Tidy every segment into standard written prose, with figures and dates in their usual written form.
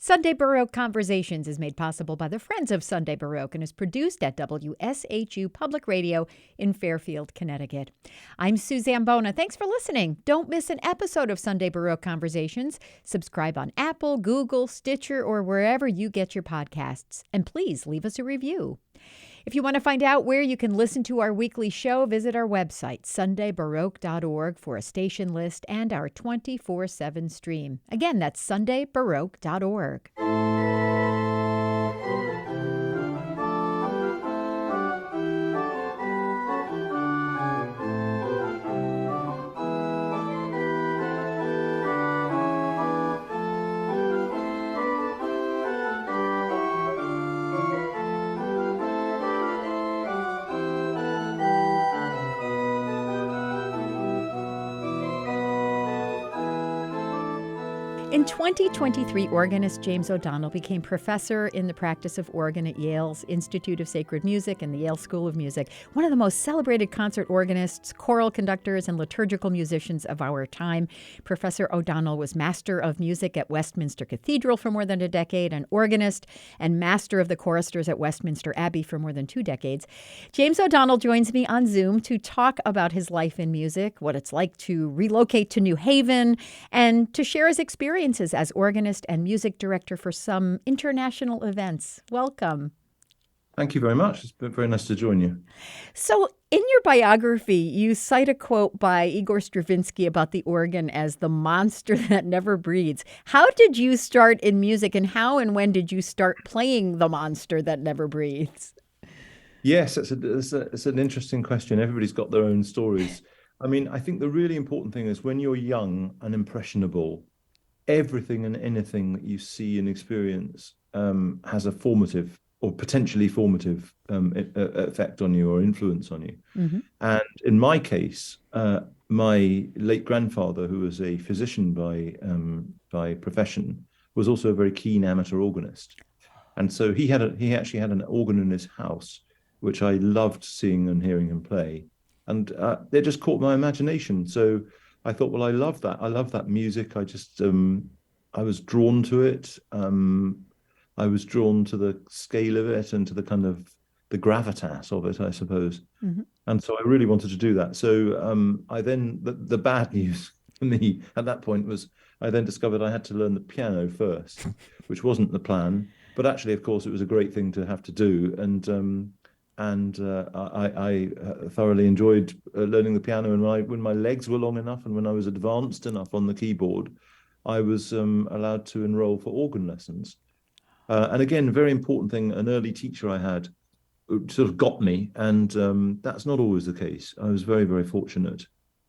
Sunday Baroque Conversations is made possible by the Friends of Sunday Baroque and is produced at WSHU Public Radio in Fairfield, Connecticut. I'm Suzanne Bona. Thanks for listening. Don't miss an episode of Sunday Baroque Conversations. Subscribe on Apple, Google, Stitcher, or wherever you get your podcasts. And please leave us a review. If you want to find out where you can listen to our weekly show, visit our website, sundaybaroque.org, for a station list and our 24/7 stream. Again, that's sundaybaroque.org. In 2023, organist James O'Donnell became professor in the practice of organ at Yale's Institute of Sacred Music and the Yale School of Music, one of the most celebrated concert organists, choral conductors, and liturgical musicians of our time. Professor O'Donnell was Master of Music at Westminster Cathedral for more than a decade, an organist, and Master of the Choristers at Westminster Abbey for more than 2 decades. James O'Donnell joins me on Zoom to talk about his life in music, what it's like to relocate to New Haven, and to share his experiences as organist and music director for some international events. Welcome. Thank you very much. It's been very nice to join you. So in your biography, you cite a quote by Igor Stravinsky about the organ as the monster that never breathes. How did you start in music, and how and when did you start playing the monster that never breathes? Yes, it's an interesting question. Everybody's got their own stories. I mean, I think the really important thing is when you're young and impressionable, everything and anything that you see and experience has a formative or potentially formative effect on you or influence on you. Mm-hmm. And in my case, my late grandfather, who was a physician by profession, was also a very keen amateur organist. And so he actually had an organ in his house, which I loved seeing and hearing him play. And it just caught my imagination. So I thought, well, I love that. I love that music. I just, I was drawn to it. I was drawn to the scale of it and to the kind of the gravitas of it, I suppose. Mm-hmm. And so I really wanted to do that. So I then, the bad news for me at that point was I then discovered I had to learn the piano first, which wasn't the plan. But actually, of course, it was a great thing to have to do. And I thoroughly enjoyed learning the piano. And when my legs were long enough and when I was advanced enough on the keyboard, I was allowed to enroll for organ lessons. And again, a very important thing, an early teacher I had sort of got me. And that's not always the case. I was very, very fortunate.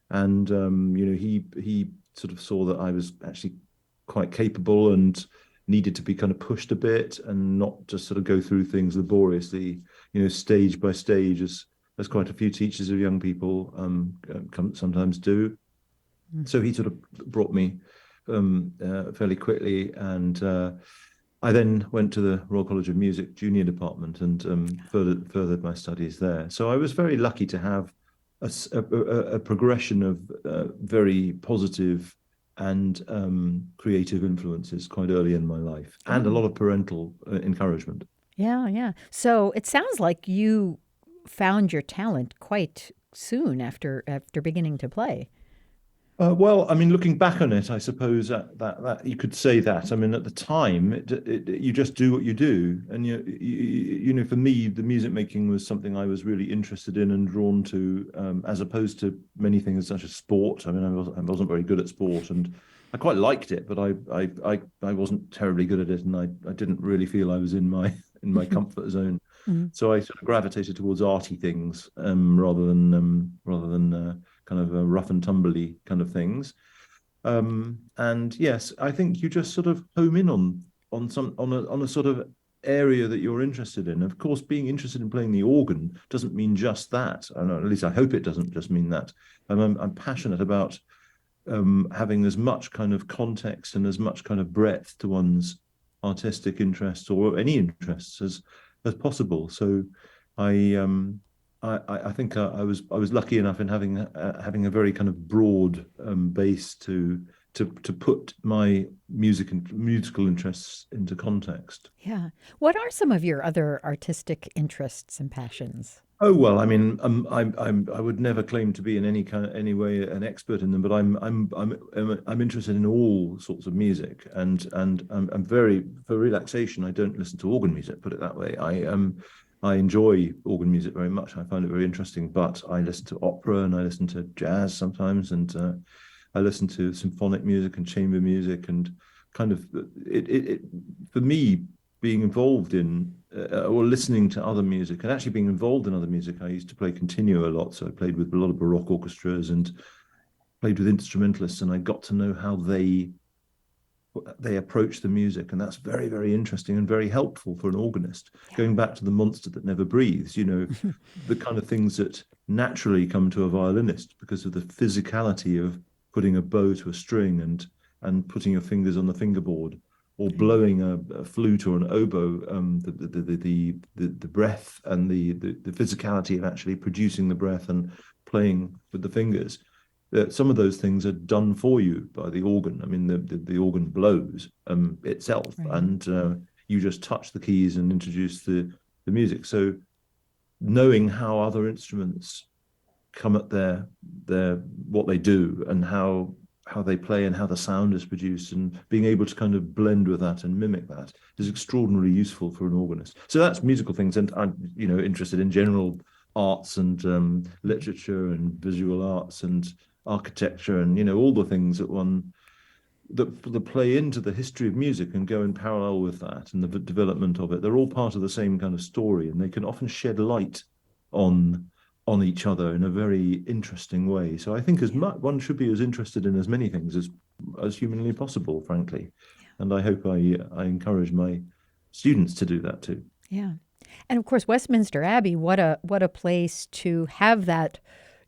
And, he sort of saw that I was actually quite capable and needed to be kind of pushed a bit and not just sort of go through things laboriously, stage by stage, as quite a few teachers of young people sometimes do. Mm. So he sort of brought me fairly quickly, and I then went to the Royal College of Music Junior Department and furthered my studies there. So I was very lucky to have a progression of very positive and creative influences quite early in my life, and a lot of parental encouragement. Yeah. So it sounds like you found your talent quite soon after beginning to play. Well, I mean, looking back on it, I suppose that you could say that. I mean, at the time, you just do what you do, and for me, the music making was something I was really interested in and drawn to, as opposed to many things such as sport. I mean, I wasn't very good at sport, and I quite liked it, but I wasn't terribly good at it, and I didn't really feel I was in my comfort zone. Mm-hmm. So I sort of gravitated towards arty things rather than kind of rough and tumbly kind of things. And yes, I think you just sort of home in on a sort of area that you're interested in. Of course, being interested in playing the organ doesn't mean just that. I know, at least I hope it doesn't just mean that. I'm passionate about having as much kind of context and as much kind of breadth to one's artistic interests or any interests as possible. So I think I was lucky enough in having a very kind of broad base to to put my musical interests into context. Yeah. What are some of your other artistic interests and passions? Oh well, I mean, I would never claim to be in any way an expert in them, but I'm interested in all sorts of music, and I'm very, for relaxation, I don't listen to organ music, put it that way. I enjoy organ music very much. I find it very interesting, but I listen to opera and I listen to jazz sometimes, and I listen to symphonic music and chamber music, and kind of it for me, being involved in or listening to other music and actually being involved in other music. I used to play continuo a lot, so I played with a lot of Baroque orchestras and played with instrumentalists, and I got to know how they approach the music, and that's very, very interesting and very helpful for an organist. Yeah. Going back to the monster that never breathes, the kind of things that naturally come to a violinist because of the physicality of putting a bow to a string and putting your fingers on the fingerboard, or blowing a flute or an oboe, the breath and the physicality of actually producing the breath and playing with the fingers. Some of those things are done for you by the organ. I mean, the organ blows itself, right. And you just touch the keys and introduce the music. So knowing how other instruments come at their what they do and how they play and how the sound is produced, and being able to kind of blend with that and mimic that is extraordinarily useful for an organist. So that's musical things, and I'm interested in general arts and literature and visual arts and architecture and all the things that play into the history of music and go in parallel with that and the development of it. They're all part of the same kind of story, and they can often shed light on each other in a very interesting way. So I think one should be as interested in as many things as humanly possible, frankly. Yeah. And I hope I encourage my students to do that too. Yeah. And of course, Westminster Abbey, what a place to have that,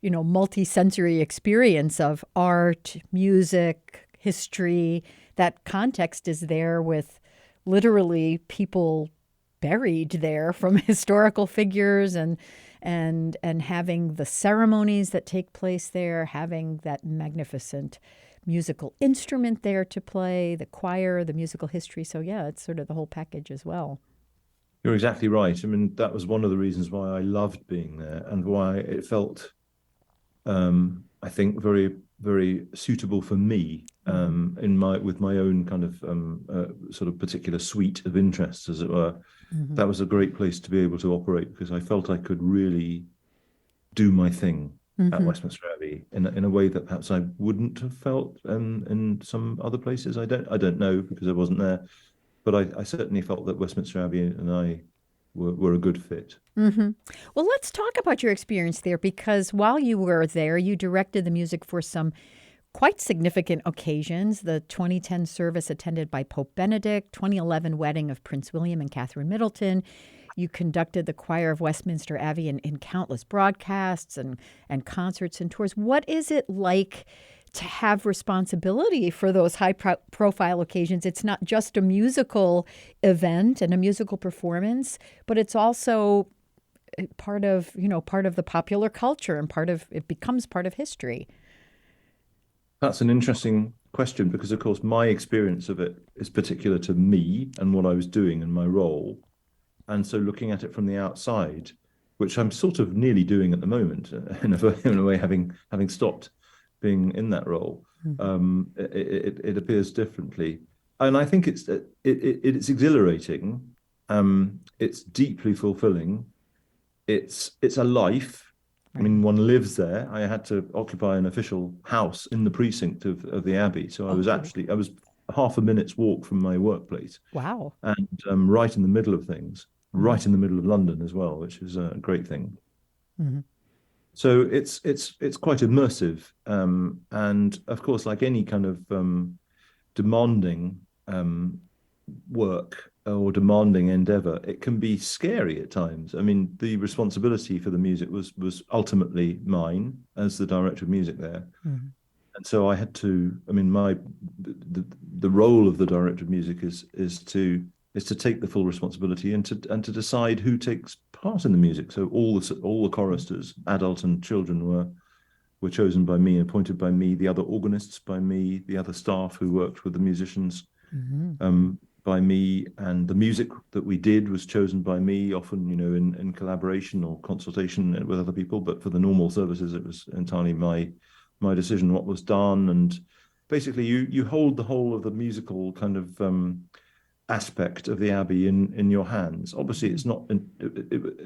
multi-sensory experience of art, music, history. That context is there with literally people buried there from historical figures, and having the ceremonies that take place there, having that magnificent musical instrument there to play, the choir, the musical history. So yeah, it's sort of the whole package as well. You're exactly right. I mean, that was one of the reasons why I loved being there and why it felt, I think, very, very suitable for me with my own kind of sort of particular suite of interests, as it were. Mm-hmm. That was a great place to be able to operate, because I felt I could really do my thing at Westminster Abbey in a way that perhaps I wouldn't have felt in some other places. I don't know, because I wasn't there, but I certainly felt that Westminster Abbey and I were a good fit. Mm-hmm. Well, let's talk about your experience there, because while you were there, you directed the music for some quite significant occasions: the 2010 service attended by Pope Benedict, 2011 wedding of Prince William and Catherine Middleton. You conducted the choir of Westminster Abbey in countless broadcasts and concerts and tours. What is it like to have responsibility for those high-profile occasions? It's not just a musical event and a musical performance, but it's also part of the popular culture, and it becomes part of history. That's an interesting question, because, of course, my experience of it is particular to me and what I was doing and my role. And so looking at it from the outside, which I'm sort of nearly doing at the moment, in a way, having stopped being in that role, it appears differently. And I think it's exhilarating. It's deeply fulfilling. It's a life. I mean, one lives there. I had to occupy an official house in the precinct of the Abbey. So I was half a minute's walk from my workplace. Wow. And right in the middle of things, right in the middle of London as well, which is a great thing. Mm-hmm. So it's quite immersive. And of course, like any kind of demanding work or demanding endeavor, it can be scary at times. I mean, the responsibility for the music was ultimately mine as the director of music there. Mm-hmm. And so I had to, I mean, the role of the director of music is to take the full responsibility and to decide who takes part in the music. So all the choristers, adult and children, were were chosen by me, appointed by me, the other organists by me, the other staff who worked with the musicians by me, and the music that we did was chosen by me, often, in collaboration or consultation with other people. But for the normal services, it was entirely my decision what was done. And basically, you hold the whole of the musical kind of aspect of the Abbey in your hands. Obviously, it's not.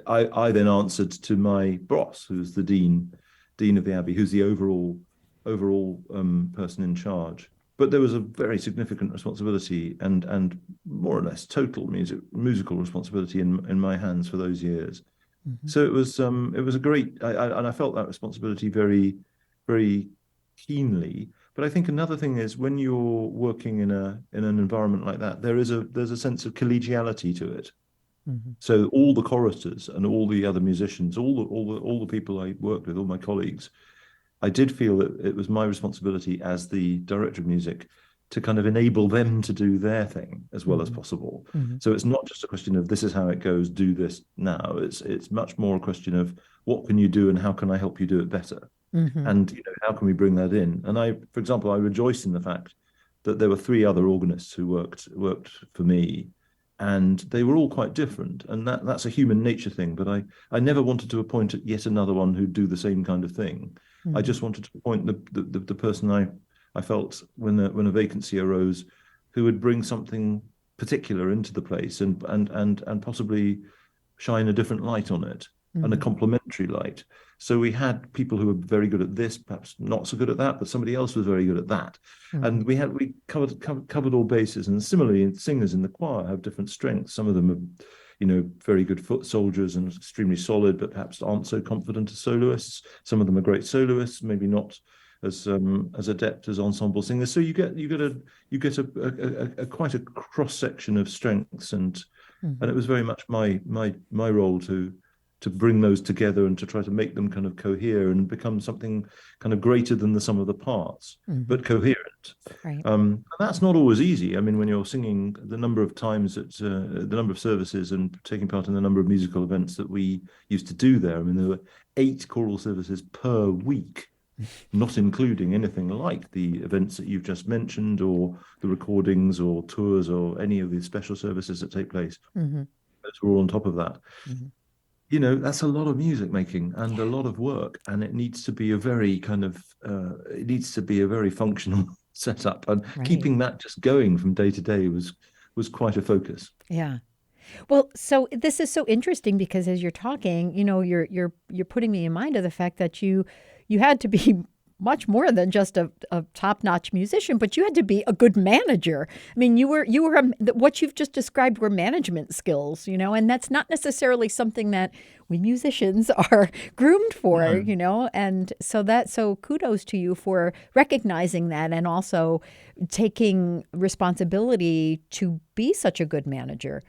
I then answered to my boss, who's the dean of the Abbey, who's the overall person in charge. But there was a very significant responsibility and more or less total musical responsibility in my hands for those years. So it was a great, and I felt that responsibility very, very keenly. But I think another thing is when you're working in an environment like that, there's a sense of collegiality to it. So all the choristers and all the other musicians, all the people I worked with, all my colleagues, I did feel that it was my responsibility as the director of music to kind of enable them to do their thing as well as possible. So it's not just a question of this is how it goes, do this now. It's much more a question of what can you do and how can I help you do it better? And how can we bring that in? And for example, I rejoice in the fact that there were 3 other organists who worked for me, and they were all quite different. And that's a human nature thing. But I never wanted to appoint yet another one who'd do the same kind of thing. I just wanted to appoint the person I felt when a vacancy arose, who would bring something particular into the place and possibly shine a different light on it, and a complementary light. So we had people who were very good at this, perhaps not so good at that, but somebody else was very good at that. And we covered all bases. And similarly, singers in the choir have different strengths. Some of them are, very good foot soldiers and extremely solid, but perhaps aren't so confident as soloists. Some of them are great soloists, maybe not as adept as ensemble singers. So you get a quite a cross section of strengths, and it was very much my role to bring those together and to try to make them kind of cohere and become something kind of greater than the sum of the parts, but coherent. Right. That's not always easy. I mean, when you're singing, the number of times the number of services and taking part in the number of musical events that we used to do there. I mean, there were 8 choral services per week, not including anything like the events that you've just mentioned, or the recordings or tours or any of the special services that take place. Those were all on top of that. That's a lot of music making and a lot of work, and it needs to be a very functional setup, and keeping that just going from day to day was quite a focus. Yeah. Well, so this is so interesting because as you're talking, you're putting me in mind of the fact that you had to be much more than just a top-notch musician, but you had to be a good manager. I mean, what you've just described were management skills, and that's not necessarily something that we musicians are groomed for, and so kudos to you for recognizing that and also taking responsibility to be such a good manager.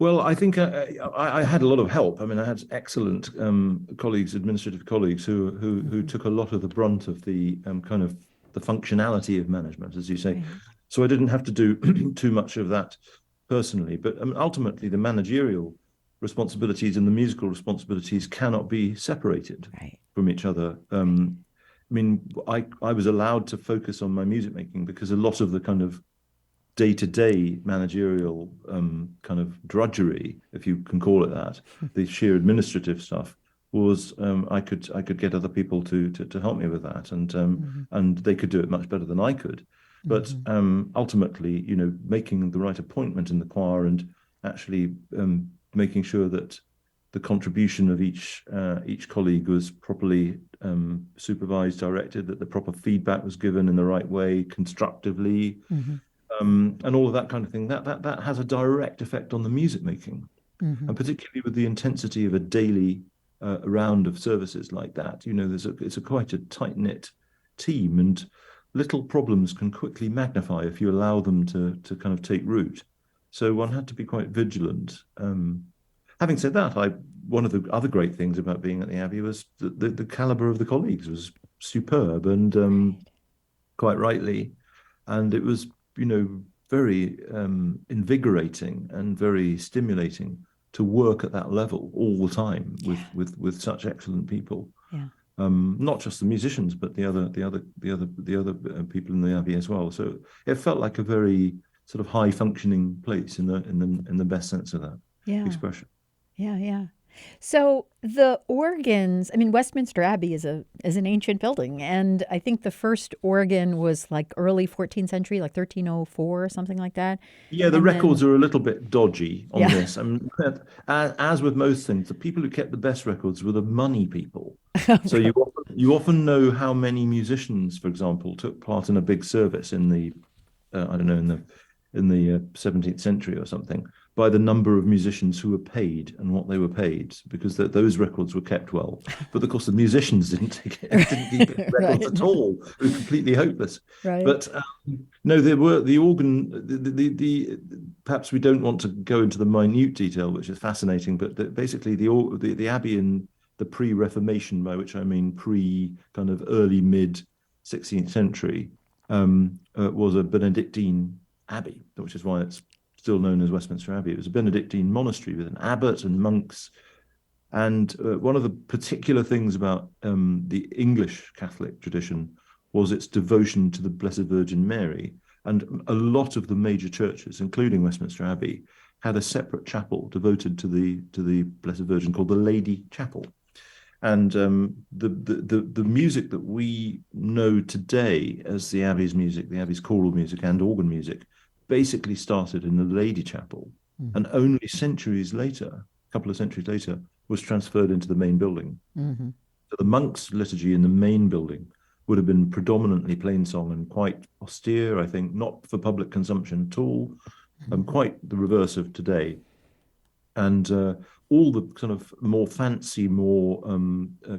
Well, I think I had a lot of help. I mean, I had excellent administrative colleagues who took a lot of the brunt of the kind of the functionality of management, as you say. So I didn't have to do too much of that personally. But ultimately, the managerial responsibilities and the musical responsibilities cannot be separated from each other. I mean, I was allowed to focus on my music making because a lot of the kind of day-to-day managerial kind of drudgery, if you can call it that, the sheer administrative stuff was I could get other people to help me with that, and they could do it much better than I could. But ultimately, making the right appointment in the choir and actually making sure that the contribution of each colleague was properly supervised, directed, that the proper feedback was given in the right way, constructively. And all of that kind of thing, that has a direct effect on the music making, and particularly with the intensity of a daily round of services like that. It's quite a tight-knit team, and little problems can quickly magnify if you allow them to kind of take root. So one had to be quite vigilant. Having said that, one of the other great things about being at the Abbey was the caliber of the colleagues was superb, and quite rightly, and it was very invigorating and very stimulating to work at that level all the time with such excellent people. not just the musicians, but the other people in the Abbey as well. So it felt like a very sort of high functioning place in the best sense of that expression. Yeah. So the organs, I mean, Westminster Abbey is an ancient building, and I think the first organ was like early 14th century, like 1304 or something like that. Yeah, the records are a little bit dodgy on Yeah. this. I mean, as with most things, the people who kept the best records were the money people. So you often know how many musicians, for example, took part in a big service in the I don't know, in the 17th century or something, by the number of musicians who were paid and what they were paid, because those records were kept well. But of course, the musicians didn't keep records Right. at all. It was completely hopeless. Right. But no, there were the organ. Perhaps we don't want to go into the minute detail, which is fascinating. But basically, the Abbey in the pre-Reformation, by which I mean pre kind of early mid 16th century, was a Benedictine abbey, which is why it's still known as Westminster Abbey. It was a Benedictine monastery with an abbot and monks. And one of the particular things about the English Catholic tradition was its devotion to the Blessed Virgin Mary. And a lot of the major churches, including Westminster Abbey, had a separate chapel devoted to the Blessed Virgin called the Lady Chapel. And the music that we know today as the Abbey's music, the Abbey's choral music and organ music, basically started in the Lady Chapel, and only centuries later, a couple of centuries later, was transferred into the main building. Mm-hmm. So the monks' liturgy in the main building would have been predominantly plain song and quite austere, I think, not for public consumption at all, quite the reverse of today. And all the kind of more fancy, more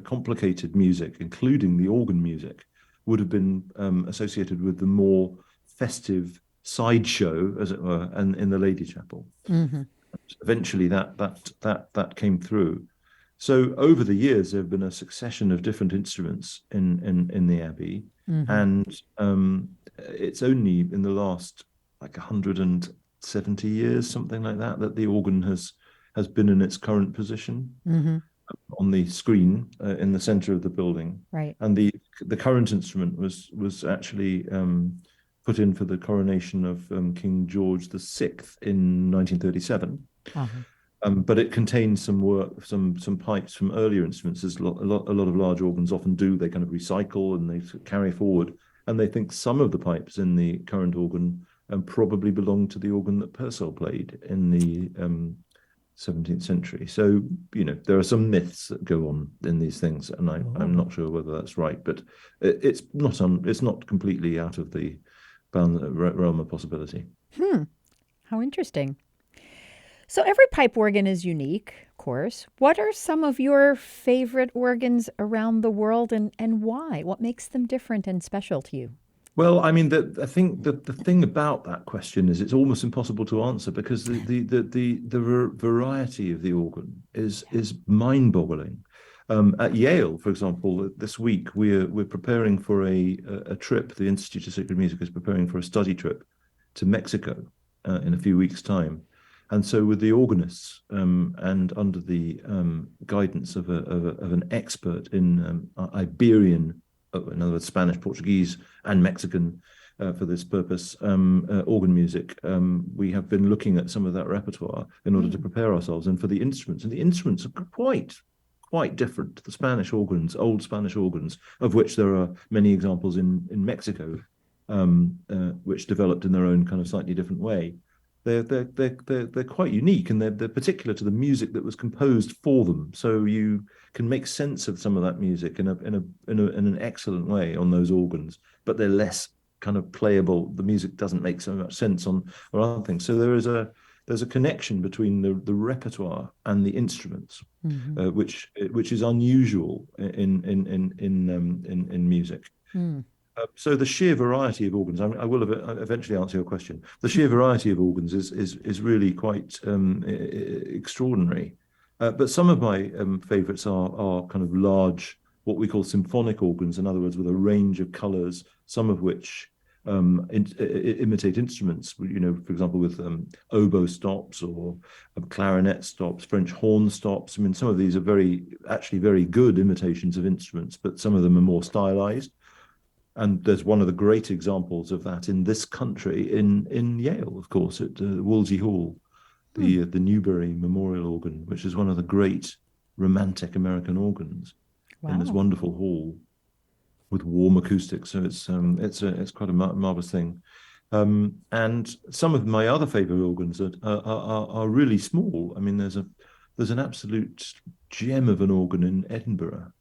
complicated music, including the organ music, would have been associated with the more festive sideshow, as it were, and in the Lady Chapel. Mm-hmm. Eventually, that came through. So over the years, there have been a succession of different instruments in the Abbey, and it's only in the last like 170 years, something like that, that the organ has been in its current position on the screen in the center of the building. Right. And the current instrument was actually put in for the coronation of King George VI in 1937. But it contains some pipes from earlier instruments, as a lot of large organs often do. They kind of recycle and they carry forward. And they think some of the pipes in the current organ probably belong to the organ that Purcell played in the 17th century. So, you know, there are some myths that go on in these things, and I'm not sure whether that's right, but it's not completely out of the realm of possibility. How interesting. So every pipe organ is unique, of course. What are some of your favorite organs around the world, and why? What makes them different and special to you? Well, I mean, I think the thing about that question is it's almost impossible to answer, because the variety of the organ is mind-boggling. At Yale, for example, this week we're preparing for a trip. The Institute of Sacred Music is preparing for a study trip to Mexico in a few weeks' time, and so with the organists and under the guidance of an expert in Iberian, in other words, Spanish, Portuguese, and Mexican for this purpose, organ music. We have been looking at some of that repertoire in order to prepare ourselves, and for the instruments. And the instruments are quite different to the Spanish organs, old Spanish organs, of which there are many examples in Mexico, which developed in their own kind of slightly different way. They're quite unique, and they're particular to the music that was composed for them. So you can make sense of some of that music in an excellent way on those organs, but they're less kind of playable. The music doesn't make so much sense on other things. So there's a connection between the repertoire and the instruments, which is unusual in music. So the sheer variety of organs, I will eventually answer your question. The sheer variety of organs is really quite extraordinary. But some of my favorites are kind of large, what we call symphonic organs, in other words, with a range of colors, some of which imitate instruments, for example, with oboe stops or clarinet stops, French horn stops. I mean, some of these are actually very good imitations of instruments, but some of them are more stylized. And there's one of the great examples of that in this country, in Yale, of course, at Wolsey Hall, the Newberry Memorial Organ, which is one of the great romantic American organs in this wonderful hall with warm acoustics. So it's quite a marvelous thing. And some of my other favorite organs are really small. I mean, there's an absolute gem of an organ in Edinburgh,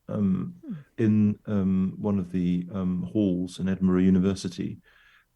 in one of the halls in Edinburgh University,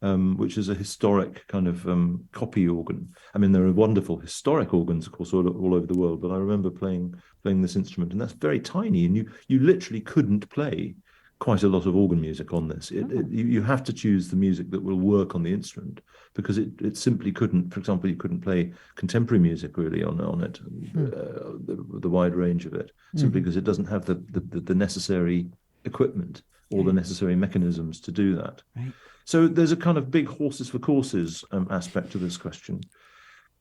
which is a historic kind of copy organ. I mean, there are wonderful historic organs, of course, all over the world, but I remember playing this instrument, and that's very tiny, and you literally couldn't play quite a lot of organ music on this. You have to choose the music that will work on the instrument, because it simply couldn't. For example, you couldn't play contemporary music really on it, the wide range of it, simply because it doesn't have the necessary equipment or the necessary mechanisms to do that. Right. So there's a kind of big horses for courses aspect to this question.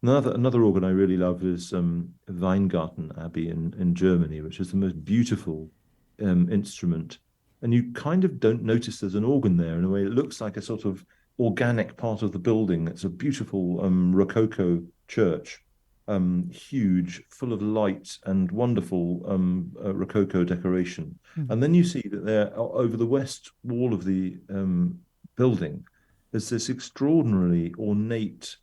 Another organ I really love is Weingarten Abbey in Germany, which is the most beautiful instrument. And you kind of don't notice there's an organ there. In a way, it looks like a sort of organic part of the building. It's a beautiful Rococo church, huge, full of light and wonderful Rococo decoration. And then you see that there, over the west wall of the building, there's this extraordinarily ornate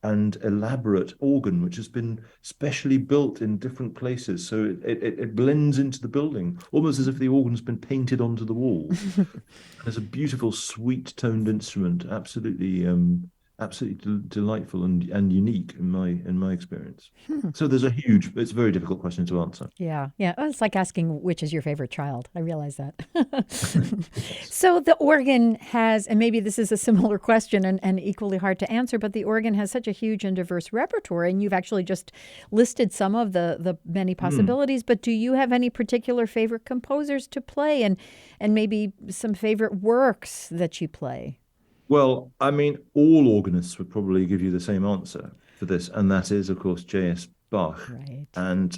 and elaborate organ, which has been specially built in different places. So it blends into the building, almost as if the organ's been painted onto the wall. It's a beautiful, sweet-toned instrument, absolutely delightful and unique in my experience. So it's a very difficult question to answer. Yeah. Oh, it's like asking which is your favorite child. I realize that. So the organ has, and maybe this is a similar question and equally hard to answer, but the organ has such a huge and diverse repertoire, and you've actually just listed some of the many possibilities, but do you have any particular favorite composers to play, and maybe some favorite works that you play? Well, I mean, all organists would probably give you the same answer for this, and that is, of course, J.S. Bach. Right. And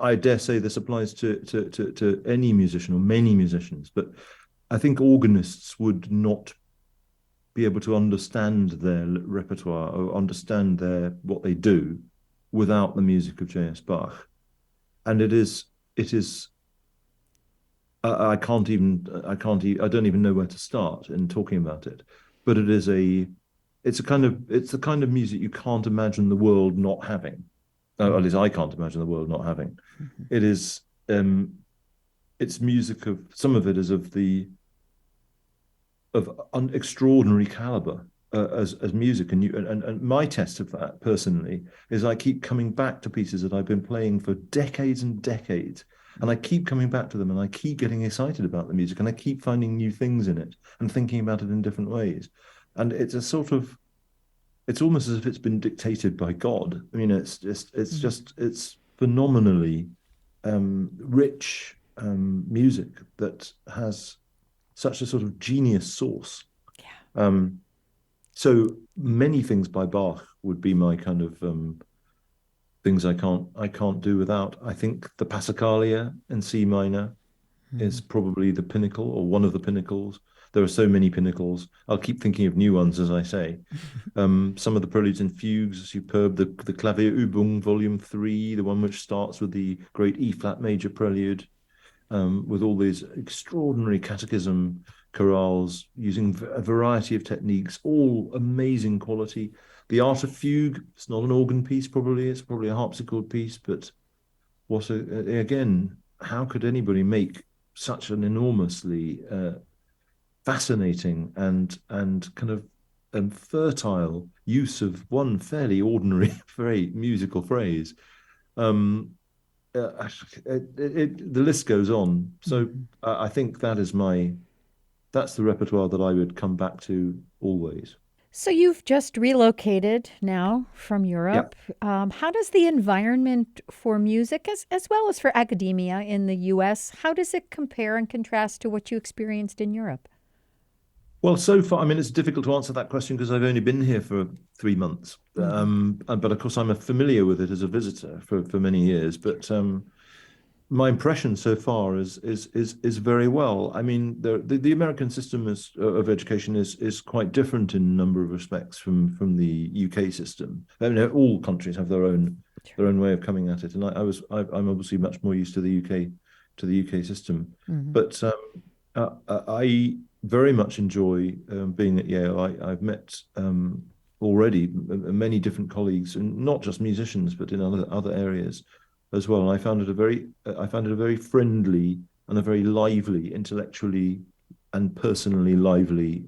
I dare say this applies to any musician or many musicians, but I think organists would not be able to understand their repertoire or understand what they do without the music of J.S. Bach. And it is. I don't even know where to start in talking about it, but it's the kind of music you can't imagine the world not having. At least I can't imagine the world not having. It is, it's music of, some of it is of extraordinary caliber as music, and my test of that personally is I keep coming back to pieces that I've been playing for decades and decades. And I keep coming back to them, and I keep getting excited about the music, and I keep finding new things in it and thinking about it in different ways. And it's almost as if it's been dictated by God. I mean, it's phenomenally rich music that has such a sort of genius source. Yeah. So many things by Bach would be my kind of things I can't do without. I think the Passacaglia in C minor is probably the pinnacle, or one of the pinnacles. There are so many pinnacles. I'll keep thinking of new ones as I say. Some of the preludes and fugues are superb. The Klavierübung Volume 3, the one which starts with the great E flat major prelude, with all these extraordinary catechism chorales using a variety of techniques, all amazing quality. The Art of Fugue, it's not an organ piece, probably. It's probably a harpsichord piece, but again, how could anybody make such an enormously fascinating and kind of fertile use of one fairly ordinary musical phrase? The list goes on. So I think that's the repertoire that I would come back to always. So you've just relocated now from Yeah. Europe. How does the environment for music, as well as for academia in the U.S., how does it compare and contrast to what you experienced in Europe? Well, so far, I mean, it's difficult to answer that question because I've only been here for 3 months. Hmm. But of course, I'm familiar with it as a visitor for many years. But my impression so far is very well. I mean, the American system of education is quite different in a number of respects from the UK system. I mean, all countries have Sure. their own way of coming at it, and I'm obviously much more used to the UK system. Hmm. But I very much enjoy being at Yale. I've met already many different colleagues, and not just musicians, but in other areas as well. And I found it a very friendly and a very lively, intellectually and personally lively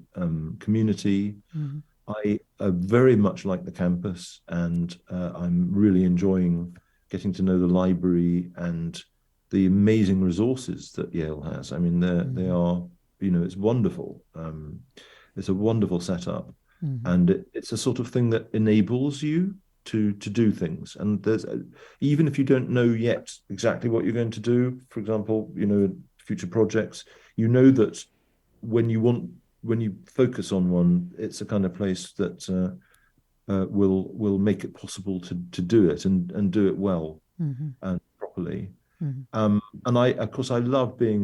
community. Hmm. I very much like the campus, and I'm really enjoying getting to know the library and the amazing resources that Yale has. I mean, they Hmm. are, it's wonderful. It's a wonderful setup, Hmm. and it's a sort of thing that enables you to do things. And even if you don't know yet exactly what you're going to do, for example, future projects, you know that when you want when you focus on one, it's a kind of place that will make it possible to do it and do it well Hmm. and properly. Hmm. And of course, I love being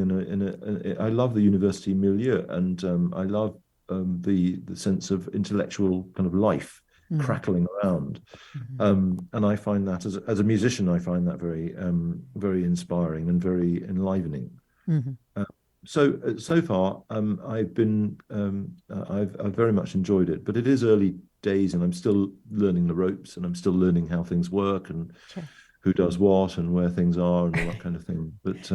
I love the university milieu, and I love the sense of intellectual kind of life Hmm. crackling around. Hmm. And I find that as a musician, I find that very inspiring and very enlivening. Hmm. Uh, so far, I've very much enjoyed it, but it is early days, and I'm still learning the ropes, and I'm still learning how things work, and Sure. who does what, and where things are, and all that kind of thing. But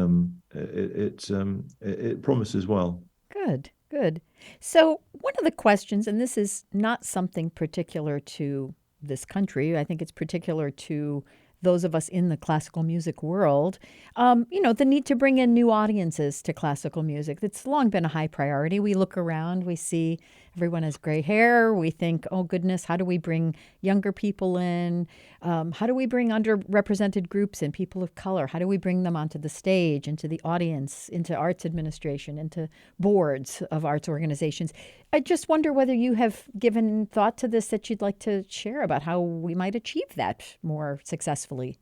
it promises well. Good, good. So, one of the questions, and this is not something particular to this country, I think it's particular to those of us in the classical music world, the need to bring in new audiences to classical music. It's long been a high priority. We look around, we see everyone has gray hair. We think, oh goodness, how do we bring younger people in? How do we bring underrepresented groups in, people of color? How do we bring them onto the stage, into the audience, into arts administration, into boards of arts organizations? I just wonder whether you have given thought to this, that you'd like to share about how we might achieve that more successfully.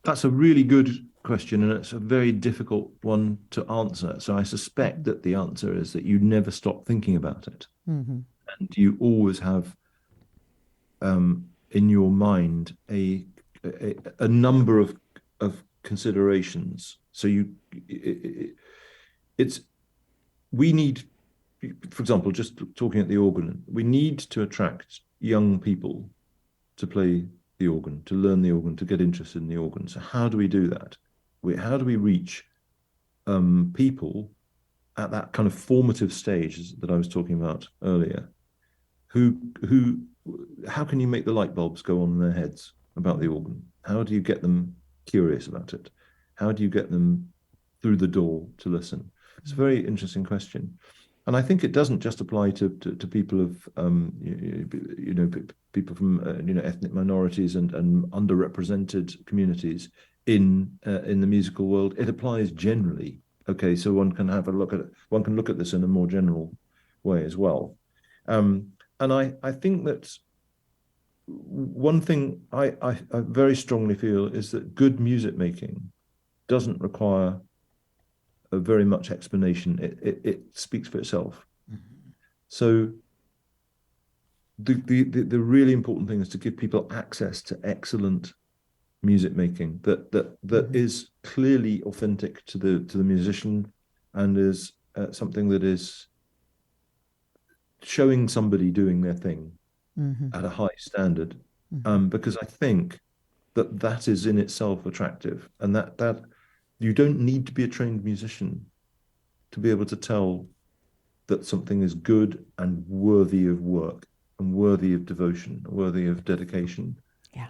That's a really good question, and it's a very difficult one to answer. So I suspect Hmm. that the answer is that you never stop thinking about it, Hmm. and you always have in your mind a number of considerations. So it's we need, for example, just talking at the organ, we need to attract young people to play the organ, to learn the organ, to get interested in the organ. So how do we do that? How do we reach people at that kind of formative stage that I was talking about earlier? Who how can you make the light bulbs go on in their heads about the organ? How do you get them curious about it? How do you get them through the door to listen? It's a very interesting question. And I think it doesn't just apply to people of people from ethnic minorities and underrepresented communities in the musical world. It applies generally. Okay, so one can look at this in a more general way as well. Um, and I think that one thing I very strongly feel is that good music making doesn't require a very much explanation. It speaks for itself. Hmm. So the really important thing is to give people access to excellent music making that Hmm. is clearly authentic to the musician, and is something that is showing somebody doing their thing Hmm. at a high standard. Hmm. Because I think that is in itself attractive, and that you don't need to be a trained musician to be able to tell that something is good and worthy of work and worthy of devotion, worthy of dedication. Yeah.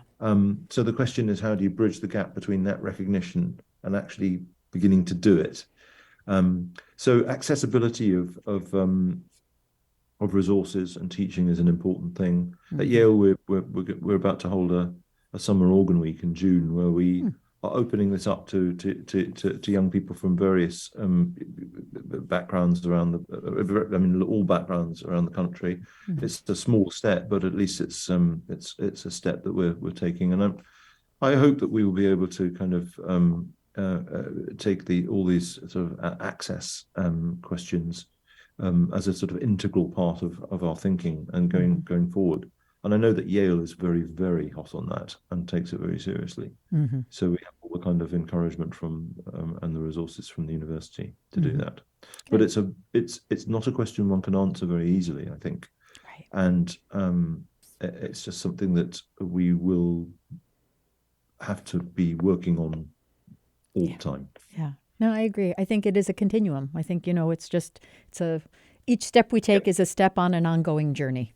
So the question is, how do you bridge the gap between that recognition and actually beginning to do it? So accessibility of of resources, and teaching is an important thing. Mm-hmm. At Yale, we're about to hold a summer organ week in June, where we are opening this up to young people from various backgrounds around all backgrounds around the country. Mm-hmm. It's a small step, but at least it's a step that we're taking, and I hope that we will be able to kind of take all these sort of access questions as a sort of integral part of our thinking and going forward. And I know that Yale is very, very hot on that and takes it very seriously. Mm-hmm. So we have all the kind of encouragement from and the resources from the university to do that. But it's not a question one can answer very easily, I think. Right. And it's just something that we will have to be working on all the time. Yeah. No, I agree. I think it is a continuum. I think, each step we take is a step on an ongoing journey.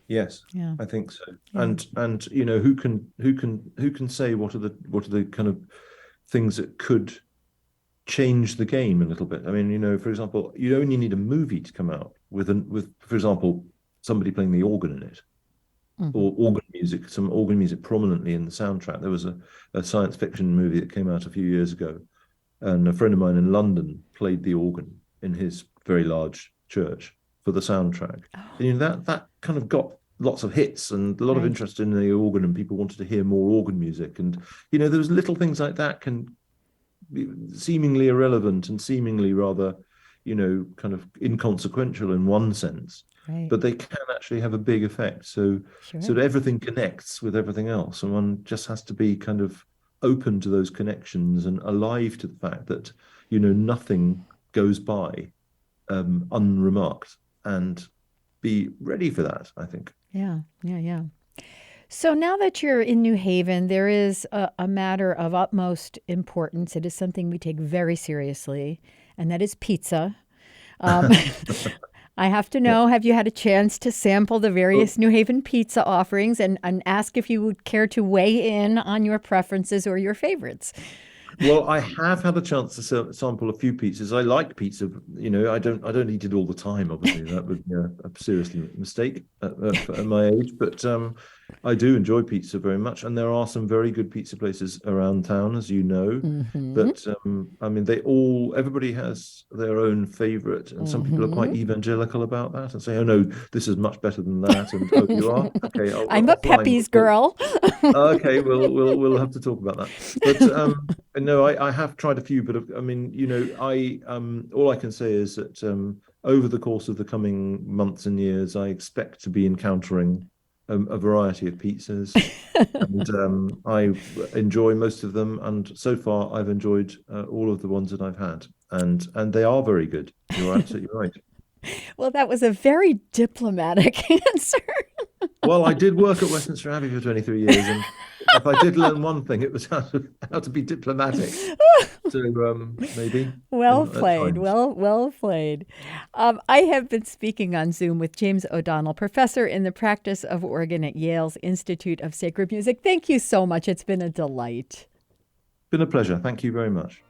Yes, yeah. I think so. Yeah. And who can say what are the kind of things that could change the game a little bit? I mean, for example, you only need a movie to come out with for example, somebody playing the organ in it, or some organ music prominently in the soundtrack. There was a science fiction movie that came out a few years ago, and a friend of mine in London played the organ in his very large church for the soundtrack. And that kind of got lots of hits and a lot of interest in the organ, and people wanted to hear more organ music. And those little things like that can be seemingly irrelevant and seemingly rather kind of inconsequential in one sense, but they can actually have a big effect. So that everything connects with everything else, and one just has to be kind of open to those connections and alive to the fact that nothing goes by unremarked, and be ready for that, I think. Yeah. So now that you're in New Haven, there is a matter of utmost importance. It is something we take very seriously, and that is pizza. I have to know, have you had a chance to sample the various New Haven pizza offerings, and ask if you would care to weigh in on your preferences or your favorites? Well, I have had a chance to sample a few pizzas. I like pizza. I don't eat it all the time. Obviously, that would be a serious mistake at my age. But I do enjoy pizza very much, and there are some very good pizza places around town, as you know. Mm-hmm. But everybody has their own favorite, and some people are quite evangelical about that and say, "Oh no, this is much better than that." And oh, you are? Okay, I'm a Pepe's girl. Okay, we'll have to talk about that. But no, I have tried a few, but all I can say is that over the course of the coming months and years, I expect to be encountering a variety of pizzas, and I enjoy most of them. And so far, I've enjoyed all of the ones that I've had, and they are very good. You're absolutely right. Well, that was a very diplomatic answer. Well, I did work at Westminster Abbey for 23 years, and if I did learn one thing, it was how to be diplomatic. So maybe. Well played. Well played. I have been speaking on Zoom with James O'Donnell, professor in the practice of organ at Yale's Institute of Sacred Music. Thank you so much. It's been a delight. Been a pleasure. Thank you very much.